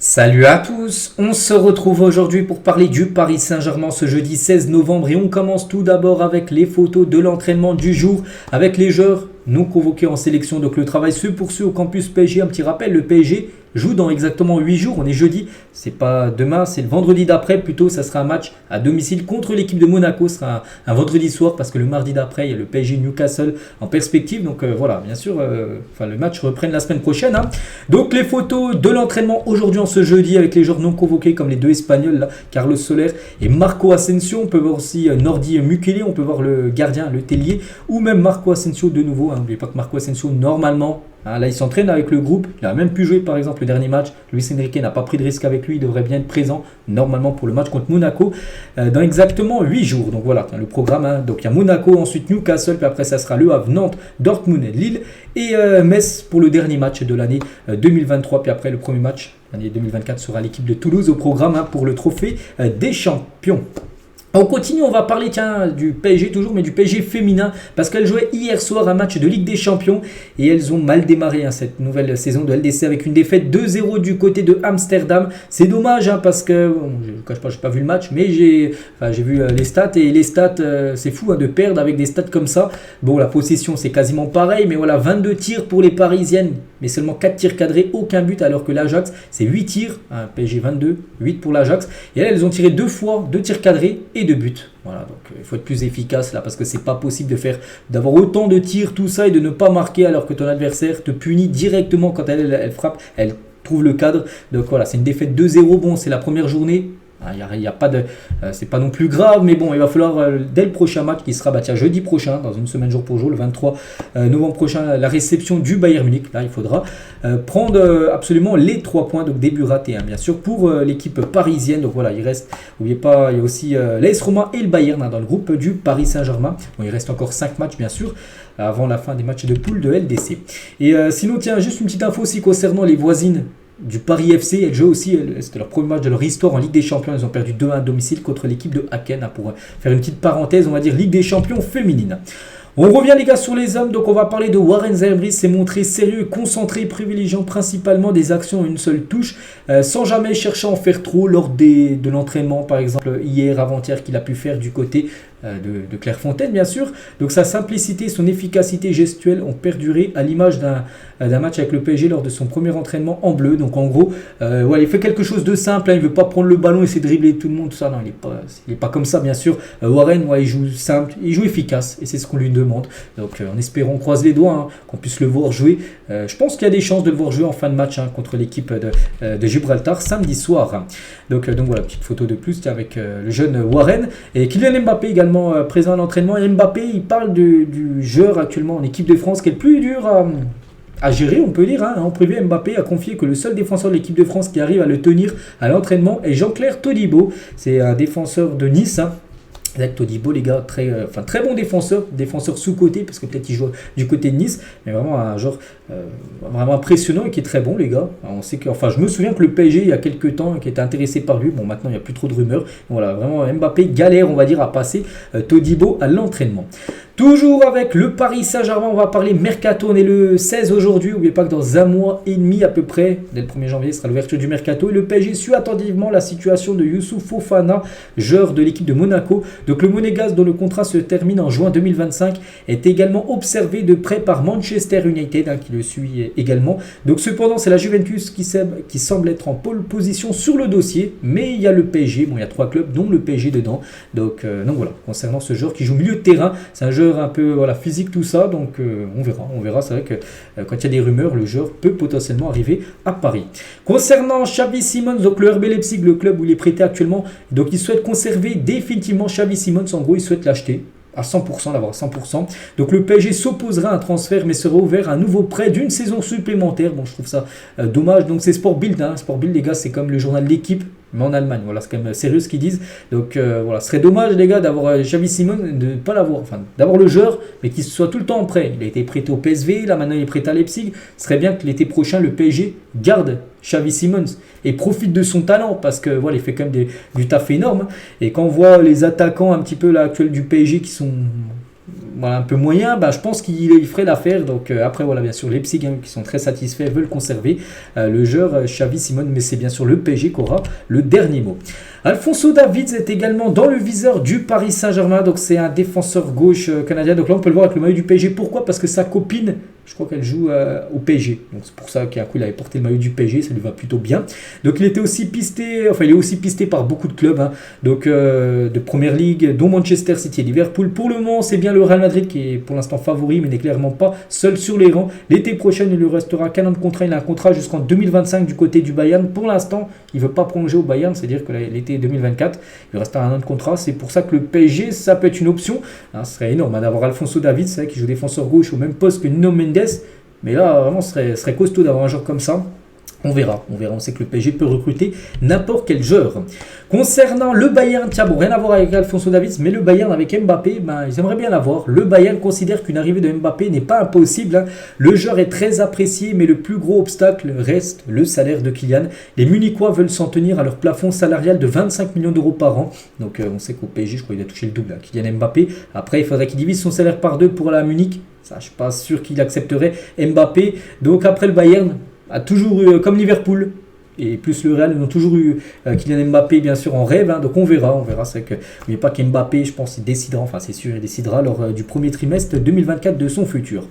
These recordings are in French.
Salut à tous, on se retrouve aujourd'hui pour parler du Paris Saint-Germain ce jeudi 16 novembre et on commence tout d'abord avec les photos de l'entraînement du jour avec les joueurs non convoqués en sélection. Donc le travail se poursuit au campus PSG. Un petit rappel, le PSG joue dans exactement 8 jours, on est jeudi, c'est pas demain, c'est le vendredi d'après plutôt, ça sera un match à domicile contre l'équipe de Monaco, ce sera un vendredi soir parce que le mardi d'après il y a le PSG Newcastle en perspective, donc voilà, bien sûr, le match reprenne la semaine prochaine. Donc les photos de l'entraînement aujourd'hui en ce jeudi avec les joueurs non convoqués comme les deux Espagnols, là, Carlos Soler et Marco Asensio, on peut voir aussi Nordi Mukele, on peut voir le gardien, le Tellier, ou même Marco Asensio de nouveau, n'oubliez pas que Marco Asensio normalement, là, il s'entraîne avec le groupe. Il a même pu jouer, par exemple, le dernier match. Luis Enrique n'a pas pris de risque avec lui. Il devrait bien être présent, normalement, pour le match contre Monaco, dans exactement 8 jours. Donc voilà, le programme. Donc il y a Monaco, ensuite Newcastle, puis après, ça sera Le Havre, Nantes, Dortmund, Lille et Metz pour le dernier match de l'année 2023. Puis après, le premier match, l'année 2024, sera l'équipe de Toulouse au programme pour le trophée des champions. On continue, on va parler du PSG toujours, mais du PSG féminin, parce qu'elles jouaient hier soir un match de Ligue des Champions et elles ont mal démarré cette nouvelle saison de LDC avec une défaite 2-0 du côté de Amsterdam. C'est dommage parce que, je ne cache pas, je n'ai pas vu le match, mais j'ai vu les stats et les stats, c'est fou de perdre avec des stats comme ça. Bon, la possession c'est quasiment pareil, mais voilà, 22 tirs pour les Parisiennes, mais seulement 4 tirs cadrés, aucun but, alors que l'Ajax c'est 8 tirs, PSG 22, 8 pour l'Ajax, et elles ont tiré 2 fois 2 tirs cadrés et 2 buts. Voilà, donc il faut être plus efficace là parce que c'est pas possible d'avoir autant de tirs, tout ça, et de ne pas marquer alors que ton adversaire te punit directement quand elle frappe, elle trouve le cadre. Donc voilà, c'est une défaite 2-0. Bon, c'est la première journée. Y a pas de, c'est pas non plus grave, mais bon, il va falloir dès le prochain match qui sera jeudi prochain, dans une semaine jour pour jour, le 23 novembre prochain, la réception du Bayern Munich. Là, il faudra prendre absolument les 3 points, donc début raté, bien sûr, pour l'équipe parisienne. Donc voilà, il reste, n'oubliez pas, il y a aussi l'AS Roma et le Bayern dans le groupe du Paris Saint-Germain. Bon, il reste encore 5 matchs, bien sûr, avant la fin des matchs de poule de LDC. Et sinon, tiens, juste une petite info aussi concernant les voisines du Paris FC. Elles jouent aussi, c'était leur premier match de leur histoire en Ligue des Champions. Elles ont perdu 2-1 à domicile contre l'équipe de Haken, pour faire une petite parenthèse, on va dire Ligue des Champions féminine. On revient les gars sur les hommes, donc on va parler de Warren Zerbris. S'est montré sérieux et concentré, privilégiant principalement des actions à une seule touche, sans jamais chercher à en faire trop lors de l'entraînement, par exemple hier, avant-hier, qu'il a pu faire du côté de Clairefontaine, bien sûr. Donc sa simplicité, son efficacité gestuelle ont perduré à l'image d'un match avec le PSG lors de son premier entraînement en bleu. Donc en gros, il fait quelque chose de simple, il ne veut pas prendre le ballon et essayer de dribbler tout le monde, tout ça. Non, il n'est pas comme ça, bien sûr. Warren, il joue simple, il joue efficace, et c'est ce qu'on lui demande. Donc en espérant, on croise les doigts, qu'on puisse le voir jouer. Je pense qu'il y a des chances de le voir jouer en fin de match contre l'équipe de Gibraltar samedi soir. Donc voilà, petite photo de plus avec le jeune Warren. Et Kylian Mbappé également présent à l'entraînement. Et Mbappé, il parle du joueur actuellement en équipe de France qui est le plus dur à gérer, on peut dire. En privé, Mbappé a confié que le seul défenseur de l'équipe de France qui arrive à le tenir à l'entraînement est Jean-Claire Todibo. C'est un défenseur de Nice. Avec Todibo, les gars, très bon défenseur sous-côté, parce que peut-être il joue du côté de Nice, mais vraiment un joueur vraiment impressionnant et qui est très bon, les gars. On sait je me souviens que le PSG, il y a quelques temps, qui était intéressé par lui. Bon, maintenant, il n'y a plus trop de rumeurs. Voilà, vraiment, Mbappé galère, on va dire, à passer Todibo à l'entraînement. Toujours avec le Paris Saint-Germain, on va parler Mercato. On est le 16 aujourd'hui. N'oubliez pas que dans un mois et demi à peu près, dès le 1er janvier, sera l'ouverture du Mercato. Et le PSG suit attentivement la situation de Youssouf Fofana, joueur de l'équipe de Monaco. Donc le Monégasque, dont le contrat se termine en juin 2025, est également observé de près par Manchester United, qui le suit également. Donc cependant, c'est la Juventus qui semble être en pole position sur le dossier. Mais il y a le PSG. Bon, il y a 3 clubs, dont le PSG dedans. Donc voilà, concernant ce joueur qui joue milieu de terrain, c'est un joueur un peu physique, tout ça, donc on verra. C'est vrai que quand il y a des rumeurs, le joueur peut potentiellement arriver à Paris. Concernant Xavi Simons, donc le RB Leipzig, le club où il est prêté actuellement, donc il souhaite conserver définitivement Xavi Simons. En gros, il souhaite l'acheter à 100%, d'avoir 100%. Donc le PSG s'opposera à un transfert, mais sera ouvert à un nouveau prêt d'une saison supplémentaire. Bon, je trouve ça dommage. Donc c'est Sport Bild, Sport Bild, les gars, c'est comme le journal de l'équipe, mais en Allemagne. Voilà, c'est quand même sérieux ce qu'ils disent. Donc voilà, ce serait dommage, les gars, d'avoir Xavi Simons, de ne pas l'avoir, d'avoir le joueur, mais qu'il soit tout le temps en prêt. Il a été prêté au PSV, là maintenant il est prêté à Leipzig. Ce serait bien que l'été prochain, le PSG garde Xavi Simons et profite de son talent, parce que voilà, il fait quand même du taf énorme. Et quand on voit les attaquants un petit peu là actuels du PSG qui sont voilà, un peu moyen, je pense qu'il ferait l'affaire. Donc après, voilà, bien sûr, les Leipzig qui sont très satisfaits veulent conserver le joueur Xavi Simone, mais c'est bien sûr le PSG qui aura le dernier mot. Alphonso Davids est également dans le viseur du Paris Saint-Germain, donc c'est un défenseur gauche canadien. Donc là, on peut le voir avec le maillot du PSG. Pourquoi? Parce que sa copine, je crois qu'elle joue au PSG. Donc c'est pour ça qu'un coup, il avait porté le maillot du PSG, ça lui va plutôt bien. Donc il était aussi pisté, il est aussi pisté par beaucoup de clubs, donc de Première Ligue, dont Manchester City et Liverpool. Pour le moment, c'est bien le Real Madrid qui est pour l'instant favori, mais n'est clairement pas seul sur les rangs. L'été prochain, il lui restera qu'un an de contrat. Il a un contrat jusqu'en 2025 du côté du Bayern. Pour l'instant, il ne veut pas prolonger au Bayern, c'est-à-dire que l'été 2024, il restera un an de contrat. C'est pour ça que le PSG, ça peut être une option. Ce serait énorme d'avoir Alphonso Davids, qui joue défenseur gauche au même poste que Nuno Mendes. Mais là, vraiment, ce serait costaud d'avoir un joueur comme ça. On verra. On sait que le PSG peut recruter n'importe quel joueur. Concernant le Bayern, tiens, bon, rien à voir avec Alphonso Davids, mais le Bayern avec Mbappé, ils aimeraient bien l'avoir. Le Bayern considère qu'une arrivée de Mbappé n'est pas impossible. Le joueur est très apprécié, mais le plus gros obstacle reste le salaire de Kylian. Les Munichois veulent s'en tenir à leur plafond salarial de 25 millions d'euros par an. Donc on sait qu'au PSG, je crois qu'il a touché le double, Kylian Mbappé. Après, il faudrait qu'il divise son salaire par deux pour la Munich. Ça, je ne suis pas sûr qu'il accepterait Mbappé. Donc après, le Bayern a toujours eu, comme Liverpool et plus le Real, ils ont toujours eu Kylian Mbappé bien sûr en rêve, donc on verra, c'est que n'oubliez pas qu'Mbappé, je pense, il décidera, c'est sûr, il décidera lors du premier trimestre 2024 de son futur.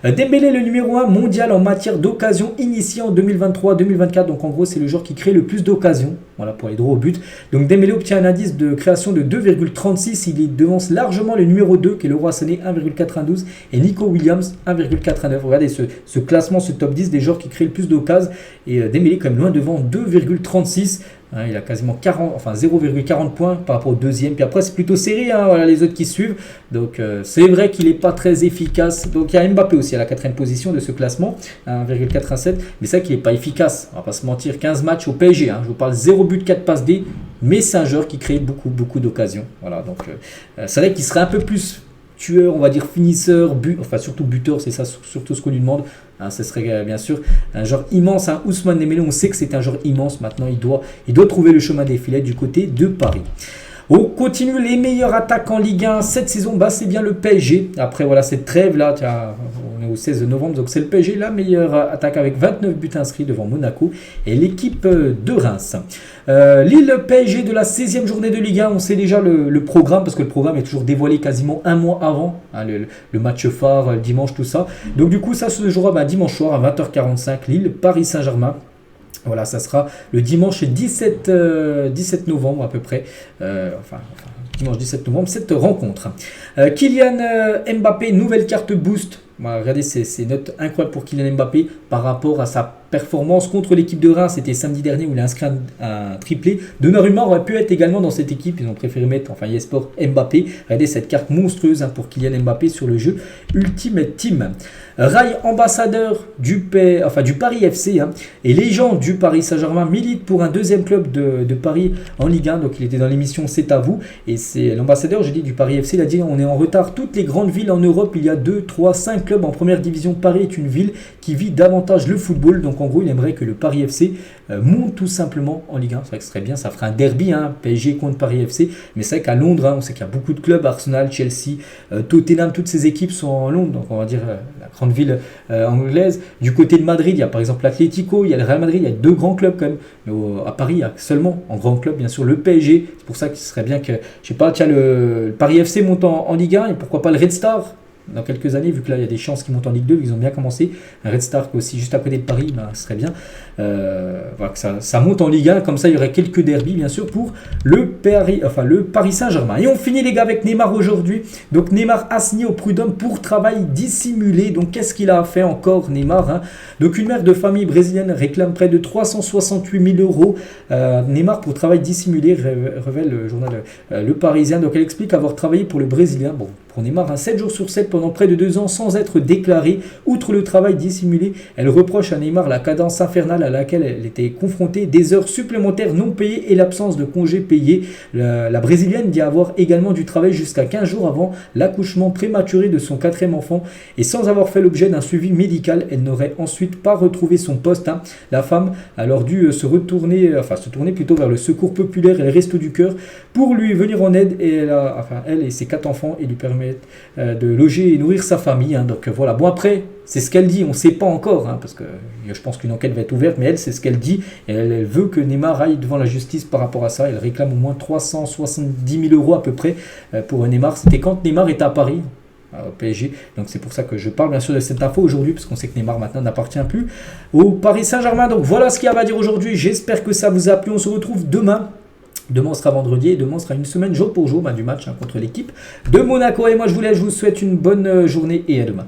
Dembélé, le numéro 1 mondial en matière d'occasion initié en 2023-2024, donc en gros c'est le joueur qui crée le plus d'occasions, voilà, pour les droits au but. Donc Dembélé obtient un indice de création de 2,36, il devance largement le numéro 2 qui est Leroy Sané 1,92 et Nico Williams 1,89. Regardez ce classement, ce top 10 des joueurs qui créent le plus d'occasions, et Dembélé quand même loin devant 2,36. Il a quasiment 0,40 points par rapport au deuxième. Puis après, c'est plutôt serré, voilà, les autres qui suivent. Donc, c'est vrai qu'il n'est pas très efficace. Donc, il y a Mbappé aussi à la 4e position de ce classement, 1,87. Mais c'est vrai qu'il n'est pas efficace. On ne va pas se mentir. 15 matchs au PSG. Je vous parle 0 but, 4 passes D. Mais c'est un joueur qui crée beaucoup d'occasions. Voilà, donc, c'est vrai qu'il serait un peu plus tueur, on va dire finisseur, surtout buteur, c'est ça surtout ce qu'on lui demande. Ce serait bien sûr un joueur immense. Ousmane Dembélé, on sait que c'est un joueur immense. Maintenant, il doit trouver le chemin des filets du côté de Paris. On continue les meilleures attaques en Ligue 1 cette saison, c'est bien le PSG. Après voilà cette trêve là, on est au 16 novembre, donc c'est le PSG la meilleure attaque avec 29 buts inscrits devant Monaco et l'équipe de Reims. Lille PSG de la 16e journée de Ligue 1, on sait déjà le programme parce que le programme est toujours dévoilé quasiment un mois avant, le match phare, le dimanche, tout ça. Donc du coup ça se jouera dimanche soir à 20h45, Lille, Paris Saint-Germain. Voilà, ça sera le dimanche 17 novembre à peu près. Dimanche 17 novembre, cette rencontre. Kylian Mbappé, nouvelle carte boost. Regardez ces notes incroyables pour Kylian Mbappé par rapport à sa performance contre l'équipe de Reims. C'était samedi dernier où il a inscrit un triplé. Donnarumma aurait pu être également dans cette équipe. Ils ont préféré mettre eSport Mbappé. Regardez cette carte monstrueuse pour Kylian Mbappé sur le jeu Ultimate Team. Rai, ambassadeur du Paris FC et légende du Paris Saint-Germain, milite pour un deuxième club de Paris en Ligue 1. Donc il était dans l'émission C'est à vous. Et c'est l'ambassadeur, j'ai dit, du Paris FC. Il a dit on est en retard. Toutes les grandes villes en Europe, il y a 2, 3, 5 clubs en première division. Paris est une ville qui vit davantage le football. Donc en gros, il aimerait que le Paris FC monte tout simplement en Ligue 1. C'est vrai que ce serait bien, ça ferait un derby, PSG contre Paris FC. Mais c'est vrai qu'à Londres, on sait qu'il y a beaucoup de clubs, Arsenal, Chelsea, Tottenham, toutes ces équipes sont en Londres. Donc on va dire la grande ville anglaise. Du côté de Madrid, il y a par exemple l'Atlético, il y a le Real Madrid, il y a 2 grands clubs quand même. Mais à Paris, il y a seulement en grand club, bien sûr, le PSG. C'est pour ça qu'il serait bien que, je sais pas, le Paris FC monte en Ligue 1 et pourquoi pas le Red Star dans quelques années, vu que là il y a des chances qu'ils montent en Ligue 2, ils ont bien commencé. Un Red Star aussi juste à côté de Paris, ce serait bien. Voilà, que ça monte en Ligue 1, comme ça il y aurait quelques derbys bien sûr pour le Paris Saint-Germain. Et on finit les gars avec Neymar aujourd'hui. Donc Neymar a signé au prud'homme pour travail dissimulé. Donc qu'est-ce qu'il a fait encore Neymar Donc une mère de famille brésilienne réclame près de 368 000 euros. Neymar pour travail dissimulé, révèle le journal Le Parisien. Donc elle explique avoir travaillé pour le Brésilien. Bon, pour Neymar, 7 jours sur 7 pendant près de 2 ans sans être déclaré. Outre le travail dissimulé, elle reproche à Neymar la cadence infernale à laquelle elle était confrontée, des heures supplémentaires non payées et l'absence de congés payés. La Brésilienne dit avoir également dû travailler jusqu'à 15 jours avant l'accouchement prématuré de son 4e enfant et sans avoir fait l'objet d'un suivi médical, elle n'aurait ensuite pas retrouvé son poste. La femme a alors dû se tourner plutôt vers le secours populaire et les restos du cœur pour lui venir en aide et elle et ses 4 enfants et lui permettre permettre de loger et nourrir sa famille. Hein. Donc voilà. Bon après, c'est ce qu'elle dit. On ne sait pas encore, hein, parce que je pense qu'une enquête va être ouverte. Mais elle, c'est ce qu'elle dit. Et elle veut que Neymar aille devant la justice par rapport à ça. Elle réclame au moins 370 000 euros à peu près pour Neymar. C'était quand Neymar était à Paris, au PSG. Donc c'est pour ça que je parle bien sûr de cette info aujourd'hui, parce qu'on sait que Neymar maintenant n'appartient plus au Paris Saint-Germain. Donc voilà ce qu'il y a à dire aujourd'hui. J'espère que ça vous a plu. On se retrouve demain. Demain sera vendredi et demain sera une semaine jour pour jour du match contre l'équipe de Monaco. Et moi je vous laisse, je vous souhaite une bonne journée et à demain.